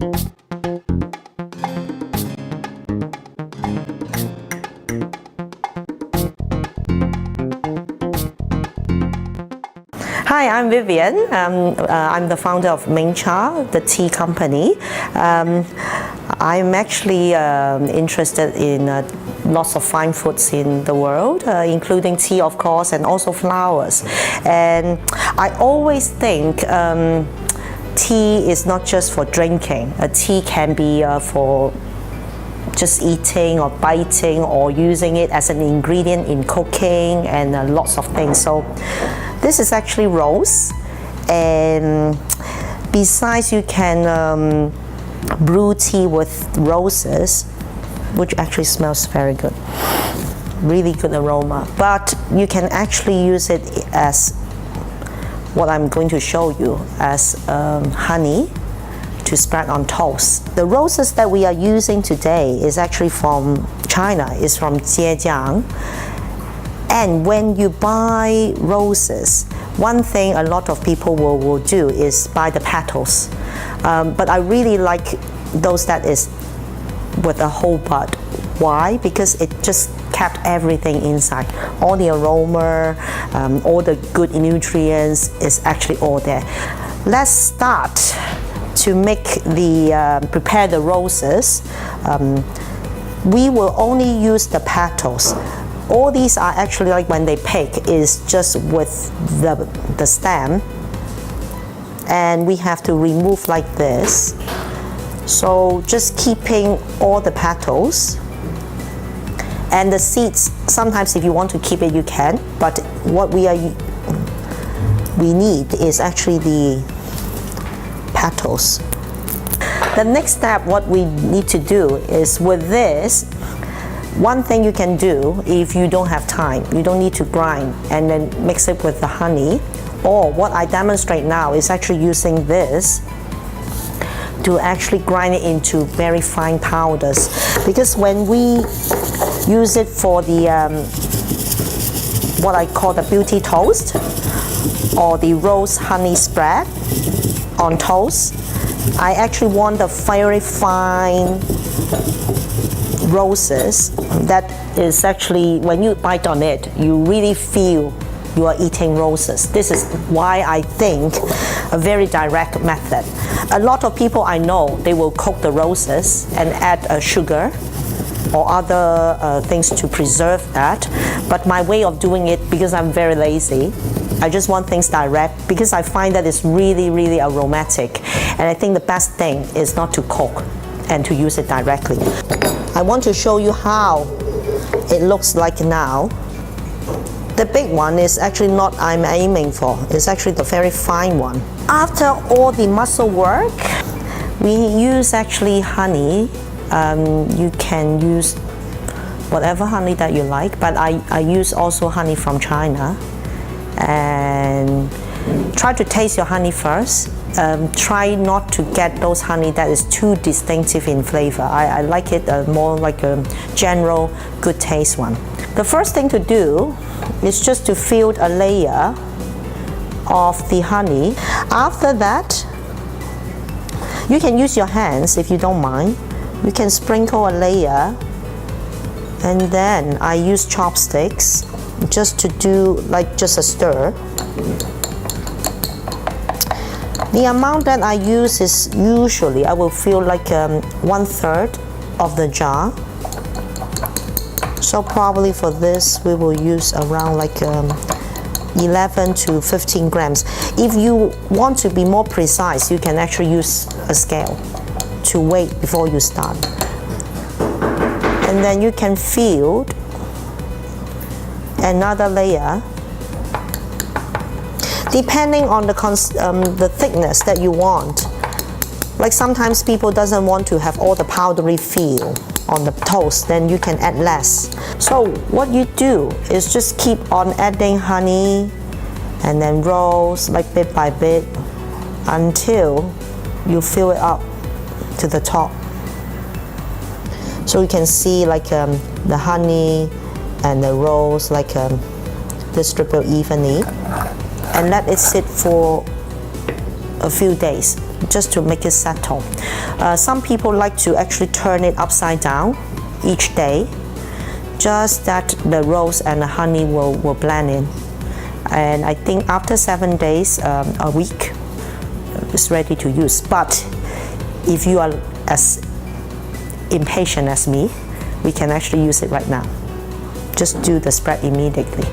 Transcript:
Hi, I'm Vivian. I'm the founder of Mingcha, the tea company. I'm actually interested in lots of fine foods in the world, including tea, of course, and also flowers. And I always think tea is not just for drinking. A tea can be for just eating or biting or using it as an ingredient in cooking and lots of things. So this is actually rose, and besides you can brew tea with roses, which actually smells very good, really good aroma, but you can actually use it as what I'm going to show you as honey to spread on toast. The roses that we are using today is actually from China. It's from Zhejiang. And when you buy roses, one thing a lot of people will do is buy the petals. But I really like those that is with a whole bud. Why? Because it just kept everything inside. All the aroma, all the good nutrients is actually all there. Let's start to prepare the roses. We will only use the petals. All these are actually, like when they pick, is just with the stem, and we have to remove like this. So just keeping all the petals, and the seeds, sometimes if you want to keep it you can, but what we need is actually the petals. The next step, what we need to do is with this, one thing you can do if you don't have time, you don't need to grind and then mix it with the honey, or what I demonstrate now is actually using this to actually grind it into very fine powders. Because when we use it for the what I call the beauty toast or the rose honey spread on toast, I actually want the very fine roses that is actually, when you bite on it, you really feel you are eating roses. This is why I think a very direct method. A lot of people I know, they will cook the roses and add sugar or other things to preserve that. But my way of doing it, because I'm very lazy, I just want things direct, because I find that it's really, really aromatic. And I think the best thing is not to cook and to use it directly. I want to show you how it looks like now. The big one is actually not I'm aiming for. It's actually the very fine one. After all the muscle work, we use actually honey. You can use whatever honey that you like, but I use also honey from China. And try to taste your honey first. Try not to get those honey that is too distinctive in flavor. I like it more like a general good taste one. The first thing to do is just to fill a layer of the honey. After that, you can use your hands if you don't mind. You can sprinkle a layer, and then I use chopsticks just to do like just a stir. The amount that I use is usually I will fill like 1/3 of the jar. So probably for this we will use around like 11 to 15 grams. If you want to be more precise, you can actually use a scale to weigh before you start. And then you can fill another layer depending on the thickness that you want. Like sometimes people doesn't want to have all the powdery feel on the toast, then you can add less. So what you do is just keep on adding honey and then rolls like bit by bit until you fill it up to the top. So you can see like the honey and the rolls like distribute evenly, and let it sit for a few days. just to make it settle. Some people like to actually turn it upside down each day, just that the rose and the honey will blend in. And I think after 7 days, a week, it's ready to use. But if you are as impatient as me, we can actually use it right now. Just do the spread immediately.